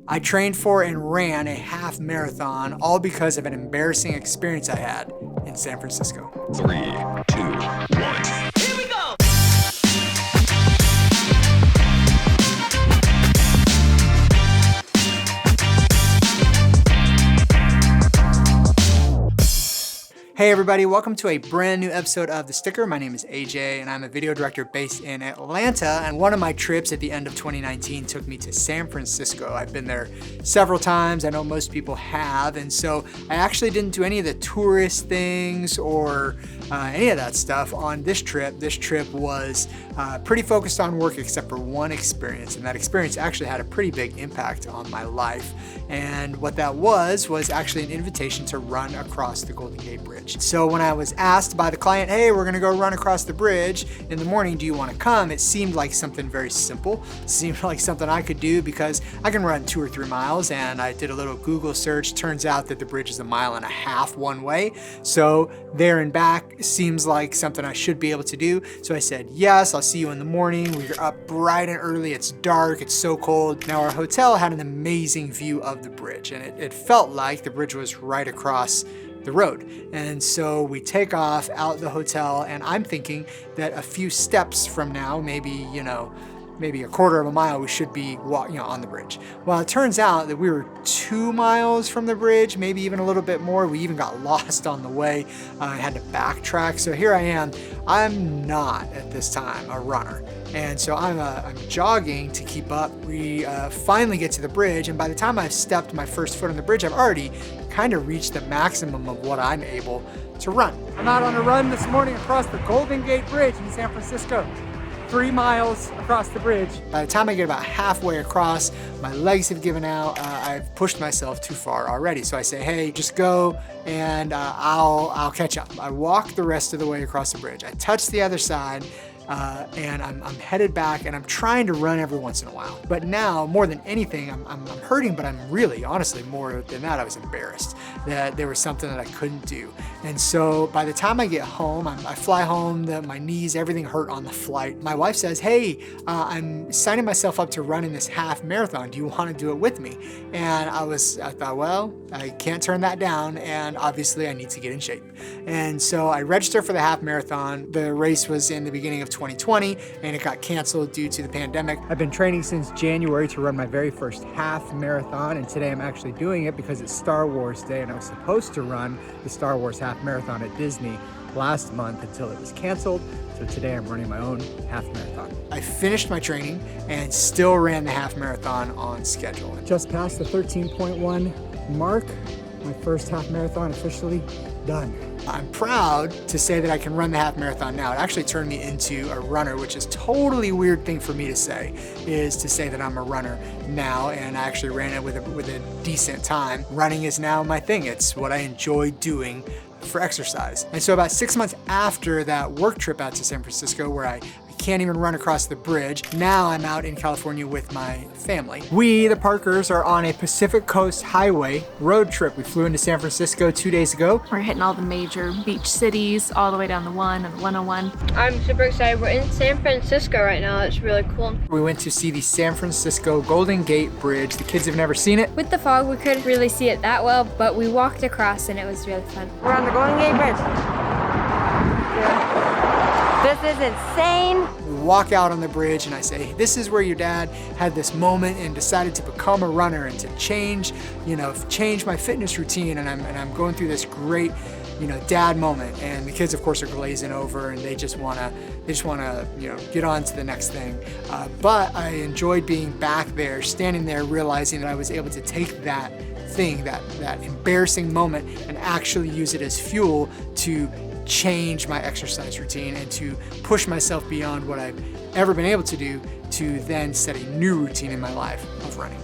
I trained for and ran a half marathon, all because of an embarrassing experience I had in San Francisco. 3, 2, 1. Here we go! Hey everybody, welcome to a brand new episode of The Sticker. My name is AJ and I'm a video director based in Atlanta, and one of my trips at the end of 2019 took me to San Francisco. I've been there several times, I know most people have, and so I actually didn't do any of the tourist things or any of that stuff on this trip. This trip was pretty focused on work except for one experience, and that experience actually had a pretty big impact on my life. And what that was actually an invitation to run across the Golden Gate Bridge. So when I was asked by the client, hey, we're gonna go run across the bridge in the morning, do you wanna come? It seemed like something very simple. It seemed like something I could do because I can run 2 or 3 miles, and I did a little Google search. Turns out that the bridge is 1.5 miles one way. So there and back seems like something I should be able to do. So I said, yes, I'll see you in the morning. We're up bright and early. It's dark, it's so cold. Now our hotel had an amazing view of the bridge, and it felt like the bridge was right across the road. And so we take off out the hotel, and I'm thinking that a few steps from now, maybe a quarter of a mile, we should be on the bridge. Well, it turns out that we were 2 miles from the bridge, maybe even a little bit more. We even got lost on the way. I had to backtrack. So here I am. I'm not at this time a runner. And so I'm jogging to keep up. We finally get to the bridge, and by the time I've stepped my first foot on the bridge, I've already kind of reached the maximum of what I'm able to run. I'm out on a run this morning across the Golden Gate Bridge in San Francisco. 3 miles across the bridge. By the time I get about halfway across, my legs have given out. I've pushed myself too far already. So I say, hey, just go and I'll catch up. I walk the rest of the way across the bridge. I touch the other side. And I'm headed back, and I'm trying to run every once in a while. But now, more than anything, I'm hurting, but I'm really, honestly, more than that, I was embarrassed that there was something that I couldn't do. And so by the time I get home, I fly home, my knees, everything hurt on the flight. My wife says, hey, I'm signing myself up to running this half marathon. Do you want to do it with me? And I thought, well, I can't turn that down, and obviously I need to get in shape. And so I registered for the half marathon. The race was in the beginning of 2020, and it got canceled due to the pandemic. I've been training since January to run my very first half marathon, and today I'm actually doing it because it's Star Wars Day, and I was supposed to run the Star Wars half marathon at Disney last month until it was canceled. So today I'm running my own half marathon. I finished my training and still ran the half marathon on schedule. Just past the 13.1 mark, my first half marathon officially done. I'm proud to say that I can run the half marathon now. It actually turned me into a runner, which is totally weird thing for me to say, is to say that I'm a runner now, and I actually ran it with a decent time. Running is now my thing. It's what I enjoy doing for exercise. And so about 6 months after that work trip out to San Francisco, where I can't even run across the bridge, now I'm out in California with my family. We, the Parkers, are on a Pacific Coast Highway road trip. We flew into San Francisco 2 days ago. We're hitting all the major beach cities, all the way down the 1 and the 101. I'm super excited. We're in San Francisco right now. It's really cool. We went to see the San Francisco Golden Gate Bridge. The kids have never seen it. With the fog, we couldn't really see it that well, but we walked across and it was really fun. We're on the Golden Gate Bridge. This is insane. We walk out on the bridge and I say, this is where your dad had this moment and decided to become a runner and to change my fitness routine, and I'm going through this great, dad moment. And the kids, of course, are glazing over, and they just wanna get on to the next thing. But I enjoyed being back there, standing there, realizing that I was able to take that thing, that embarrassing moment, and actually use it as fuel to change my exercise routine and to push myself beyond what I've ever been able to do, to then set a new routine in my life of running.